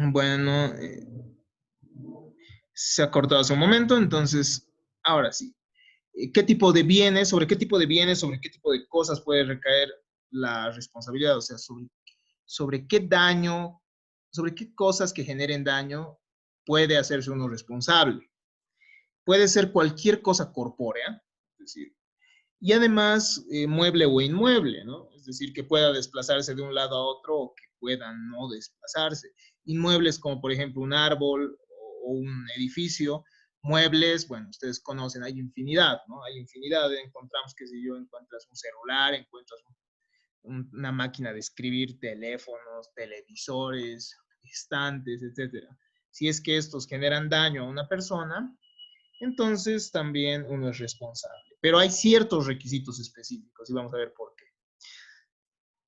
Bueno, se ha cortado hace un momento, entonces, ahora sí. ¿Qué tipo de bienes, sobre qué tipo de bienes, sobre qué tipo de cosas puede recaer la responsabilidad? O sea, sobre qué daño, sobre qué cosas que generen daño puede hacerse uno responsable. Puede ser cualquier cosa corpórea, es decir, y además mueble o inmueble, ¿no? Es decir, que pueda desplazarse de un lado a otro o que pueda no desplazarse. Inmuebles como por ejemplo un árbol o un edificio. Muebles, bueno, ustedes conocen, hay infinidad, ¿no? Hay infinidad, encontramos, qué sé yo, encuentras un celular, encuentras una máquina de escribir, teléfonos, televisores, estantes, etcétera. Si es que estos generan daño a una persona, entonces también uno es responsable. Pero hay ciertos requisitos específicos y vamos a ver por qué.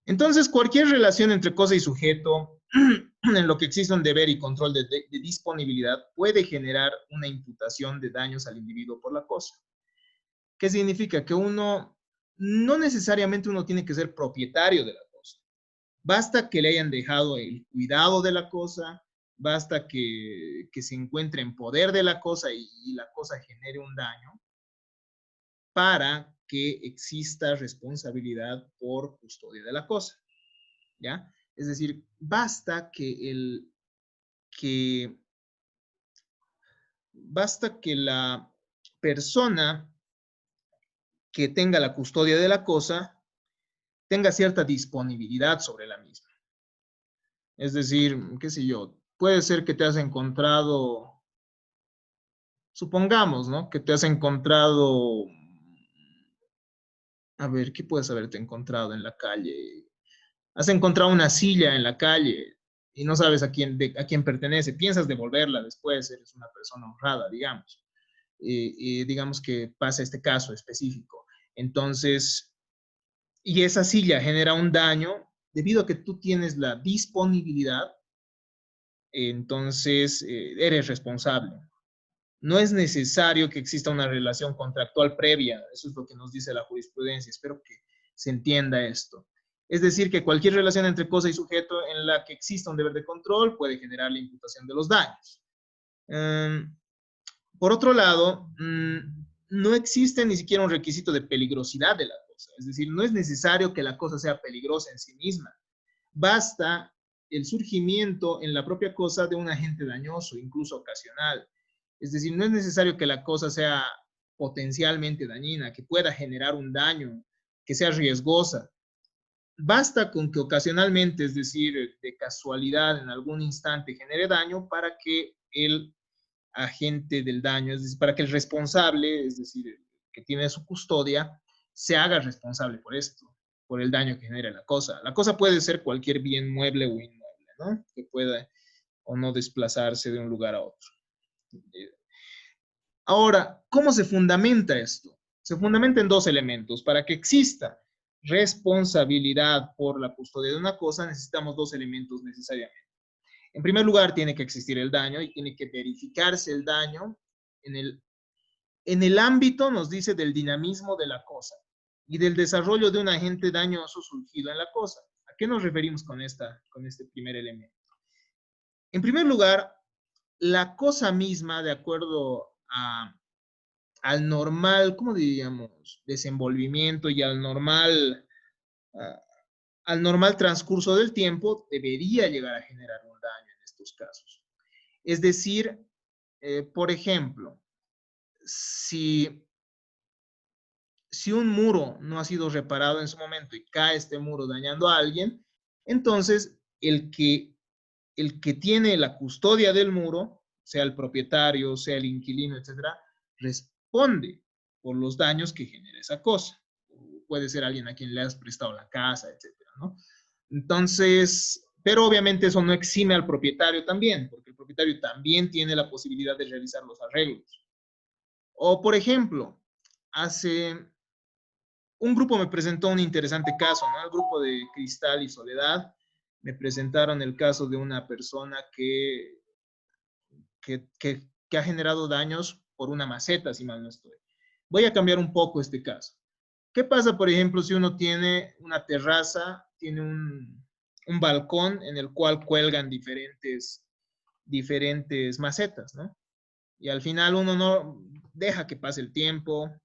Entonces, cualquier relación entre cosa y sujeto, en lo que existe un deber y control de disponibilidad, puede generar una imputación de daños al individuo por la cosa. ¿Qué significa? Que uno, no necesariamente uno tiene que ser propietario de la cosa. Basta que le hayan dejado el cuidado de la cosa, basta que se encuentre en poder de la cosa y la cosa genere un daño para que exista responsabilidad por custodia de la cosa, ¿ya? Es decir, basta que, basta que la persona que tenga la custodia de la cosa tenga cierta disponibilidad sobre la misma. Es decir, qué sé yo, puede ser que te has encontrado, supongamos, ¿no? Que te has encontrado, a ver, ¿qué puedes haberte encontrado en la calle? Has encontrado una silla en la calle y no sabes a quién pertenece, piensas devolverla después, eres una persona honrada, digamos. Digamos que pasa este caso específico. Entonces, y esa silla genera un daño debido a que tú tienes la disponibilidad, entonces eres responsable. No es necesario que exista una relación contractual previa, eso es lo que nos dice la jurisprudencia, espero que se entienda esto. Es decir, que cualquier relación entre cosa y sujeto en la que exista un deber de control puede generar la imputación de los daños. Por otro lado, no existe ni siquiera un requisito de peligrosidad de la cosa, es decir, no es necesario que la cosa sea peligrosa en sí misma, basta el surgimiento en la propia cosa de un agente dañoso, incluso ocasional. Es decir, no es necesario que la cosa sea potencialmente dañina, que pueda generar un daño, que sea riesgosa. Basta con que ocasionalmente, es decir, de casualidad en algún instante genere daño para que el agente del daño, es decir, para que el responsable, es decir, el que tiene su custodia, se haga responsable por esto, por el daño que genera la cosa. La cosa puede ser cualquier bien mueble o inmueble, ¿no? Que pueda o no desplazarse de un lugar a otro. Ahora, ¿cómo se fundamenta esto? Se fundamenta en dos elementos. Para que exista responsabilidad por la custodia de una cosa, necesitamos dos elementos necesariamente. En primer lugar, tiene que existir el daño y tiene que verificarse el daño en el ámbito, nos dice, del dinamismo de la cosa y del desarrollo de un agente dañoso surgido en la cosa. ¿A qué nos referimos con este primer elemento? En primer lugar, la cosa misma, de acuerdo al normal, ¿cómo diríamos? Desenvolvimiento y al normal transcurso del tiempo, debería llegar a generar un daño en estos casos. Es decir, por ejemplo, si un muro no ha sido reparado en su momento y cae este muro dañando a alguien, entonces el que tiene la custodia del muro, sea el propietario, sea el inquilino, etcétera, responde por los daños que genera esa cosa. Puede ser alguien a quien le has prestado la casa, etcétera, ¿no? Entonces, pero obviamente eso no exime al propietario también, porque el propietario también tiene la posibilidad de realizar los arreglos. O, por ejemplo, hace un grupo me presentó un interesante caso, ¿no? El grupo de Cristal y Soledad me presentaron el caso de una persona que ha generado daños por una maceta, si mal no estoy. Voy a cambiar un poco este caso. ¿Qué pasa, por ejemplo, si uno tiene una terraza, tiene un balcón en el cual cuelgan diferentes diferentes macetas, ¿no? Y al final uno no deja que pase el tiempo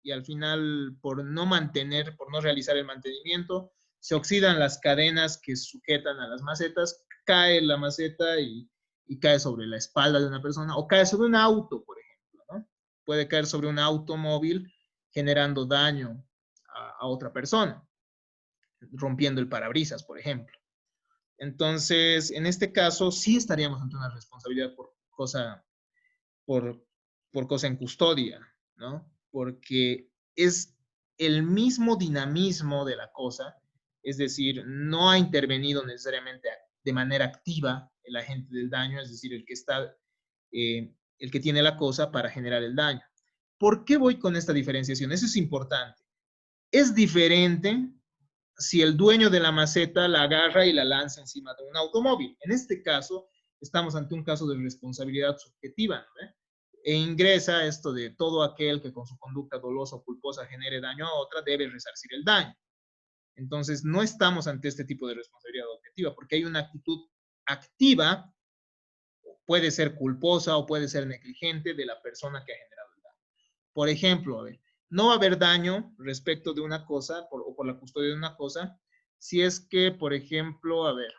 y al final por no realizar el mantenimiento, se oxidan las cadenas que sujetan a las macetas, cae la maceta y cae sobre la espalda de una persona o cae sobre un auto, por ejemplo, ¿no? Puede caer sobre un automóvil generando daño a otra persona, rompiendo el parabrisas, por ejemplo. Entonces, en este caso, sí estaríamos ante una responsabilidad por, por cosa en custodia, ¿no? Porque es el mismo dinamismo de la cosa, es decir, no ha intervenido necesariamente de manera activa el agente del daño, es decir, el que tiene la cosa para generar el daño. ¿Por qué voy con esta diferenciación? Eso es importante. Es diferente si el dueño de la maceta la agarra y la lanza encima de un automóvil. En este caso, estamos ante un caso de responsabilidad subjetiva, ¿no? E ingresa esto de todo aquel que con su conducta dolosa o culposa genere daño a otra debe resarcir el daño. Entonces, no estamos ante este tipo de responsabilidad objetiva, porque hay una actitud activa, puede ser culposa o puede ser negligente de la persona que ha generado el daño. Por ejemplo, a ver, no va a haber daño respecto de una cosa o por la custodia de una cosa si es que, por ejemplo, a ver,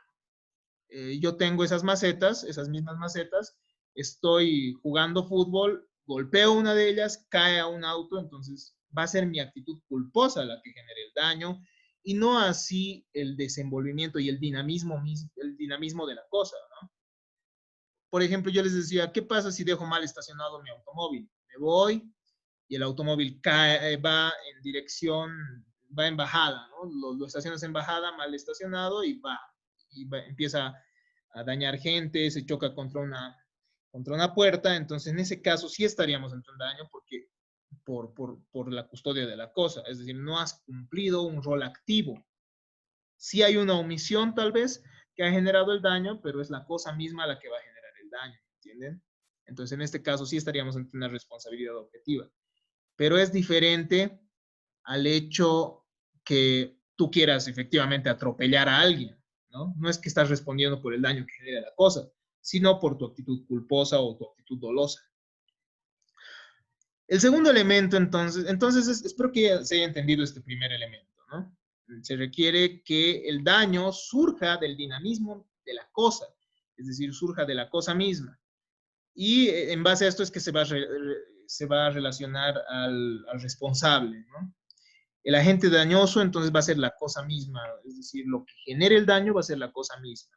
yo tengo esas mismas macetas, estoy jugando fútbol, golpeo una de ellas, cae a un auto, entonces va a ser mi actitud culposa la que genere el daño y no así el desenvolvimiento y el dinamismo de la cosa, ¿no? Por ejemplo, yo les decía, ¿qué pasa si dejo mal estacionado mi automóvil? Me voy y el automóvil va en bajada, ¿no? Lo estacionas en bajada, mal estacionado y empieza a dañar gente, se choca contra una puerta, entonces en ese caso sí estaríamos ante un daño porque por la custodia de la cosa, es decir, no has cumplido un rol activo. Sí hay una omisión tal vez que ha generado el daño, pero es la cosa misma la que va a generar el daño, ¿entienden? Entonces en este caso sí estaríamos ante una responsabilidad objetiva, pero es diferente al hecho que tú quieras efectivamente atropellar a alguien, ¿no? No es que estás respondiendo por el daño que genera la cosa, sino por tu actitud culposa o tu actitud dolosa. El segundo elemento, entonces espero que se haya entendido este primer elemento, ¿no? Se requiere que el daño surja del dinamismo de la cosa, es decir, surja de la cosa misma. Y en base a esto es que se va a relacionar al responsable, ¿no? El agente dañoso entonces va a ser la cosa misma, es decir, lo que genere el daño va a ser la cosa misma,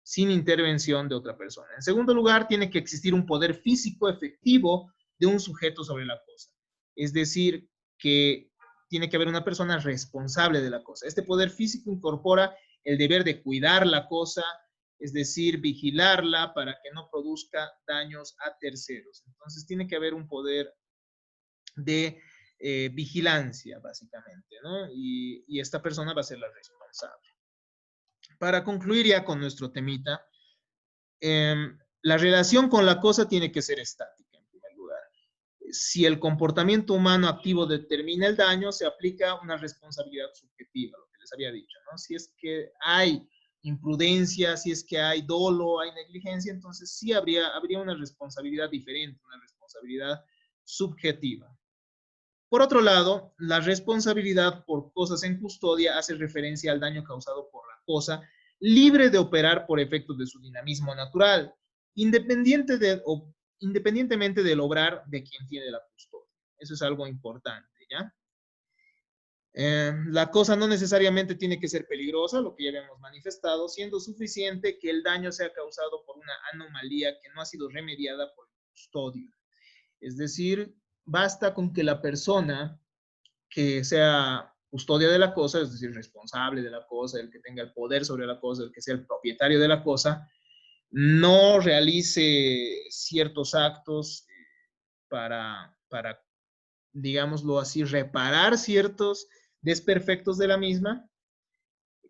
sin intervención de otra persona. En segundo lugar, tiene que existir un poder físico efectivo de un sujeto sobre la cosa. Es decir, que tiene que haber una persona responsable de la cosa. Este poder físico incorpora el deber de cuidar la cosa, es decir, vigilarla para que no produzca daños a terceros. Entonces, tiene que haber un poder de vigilancia, básicamente, ¿no? Y esta persona va a ser la responsable. Para concluir ya con nuestro temita, la relación con la cosa tiene que ser estática, en primer lugar. Si el comportamiento humano activo determina el daño, se aplica una responsabilidad subjetiva, lo que les había dicho, ¿no? Si es que hay imprudencia, si es que hay dolo, hay negligencia, entonces sí habría una responsabilidad diferente, una responsabilidad subjetiva. Por otro lado, la responsabilidad por cosas en custodia hace referencia al daño causado por la cosa, libre de operar por efectos de su dinamismo natural, independientemente del obrar de quien tiene la custodia. Eso es algo importante, ¿ya? La cosa no necesariamente tiene que ser peligrosa, lo que ya habíamos manifestado, siendo suficiente que el daño sea causado por una anomalía que no ha sido remediada por el custodio. Es decir, basta con que la persona que sea custodia de la cosa, es decir, responsable de la cosa, el que tenga el poder sobre la cosa, el que sea el propietario de la cosa, no realice ciertos actos para digámoslo así, reparar ciertos desperfectos de la misma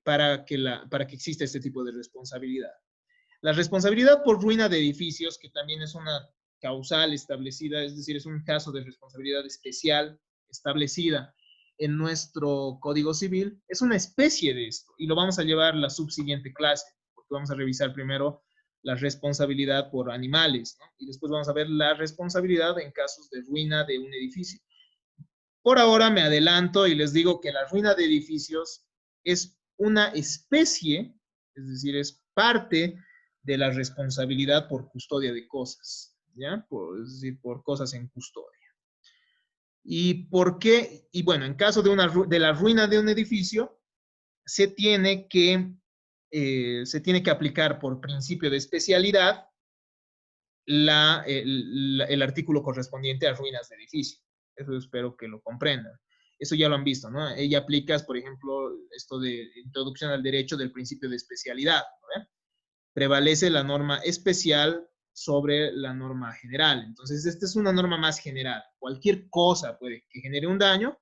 para que exista este tipo de responsabilidad. La responsabilidad por ruina de edificios, que también es una causal establecida, es decir, es un caso de responsabilidad especial establecida en nuestro Código Civil, es una especie de esto y lo vamos a llevar a la subsiguiente clase, porque vamos a revisar primero la responsabilidad por animales, ¿no? Y después vamos a ver la responsabilidad en casos de ruina de un edificio. Por ahora me adelanto y les digo que la ruina de edificios es una especie, es decir, es parte de la responsabilidad por custodia de cosas, ¿ya? Es decir, por cosas en custodia. ¿Y por qué? Y bueno, en caso de la ruina de un edificio, se tiene que aplicar por principio de especialidad el artículo correspondiente a ruinas de edificio. Eso espero que lo comprendan. Eso ya lo han visto, ¿no? Ella aplicas, por ejemplo, esto de introducción al derecho del principio de especialidad, ¿no? Prevalece la norma especial sobre la norma general. Entonces, esta es una norma más general. Cualquier cosa que genere un daño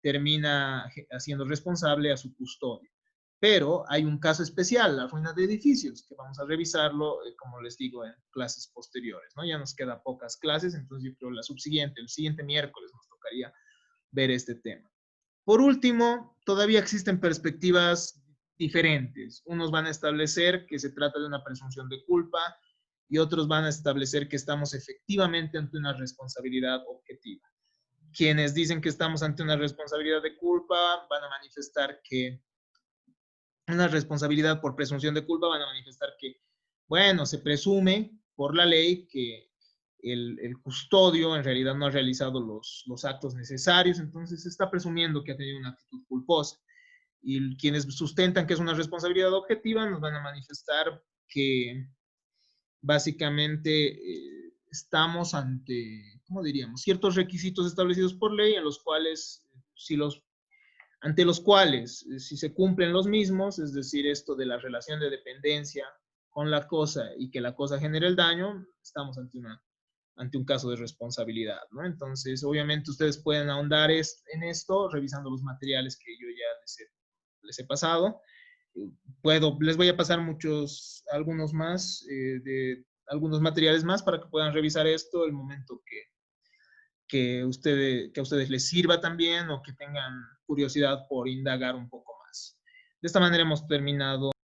termina haciendo responsable a su custodio. Pero hay un caso especial, la ruina de edificios, que vamos a revisarlo, como les digo, en clases posteriores, ¿no? Ya nos quedan pocas clases, entonces yo creo el siguiente miércoles nos tocaría ver este tema. Por último, todavía existen perspectivas diferentes. Unos van a establecer que se trata de una presunción de culpa y otros van a establecer que estamos efectivamente ante una responsabilidad objetiva. Quienes dicen que estamos ante una responsabilidad de culpa van a manifestar que una responsabilidad por presunción de culpa, van a manifestar que, bueno, se presume por la ley que el custodio en realidad no ha realizado los actos necesarios, entonces se está presumiendo que ha tenido una actitud culposa. Y quienes sustentan que es una responsabilidad objetiva nos van a manifestar que básicamente estamos ante, ¿cómo diríamos?, ciertos requisitos establecidos por ley en los cuales, ante los cuales, si se cumplen los mismos, es decir, esto de la relación de dependencia con la cosa y que la cosa genere el daño, estamos ante un caso de responsabilidad, ¿no? Entonces, obviamente ustedes pueden ahondar en esto revisando los materiales que yo ya les he pasado. Les voy a pasar algunos más, algunos materiales más para que puedan revisar esto el momento que a ustedes les sirva también o que tengan curiosidad por indagar un poco más. De esta manera hemos terminado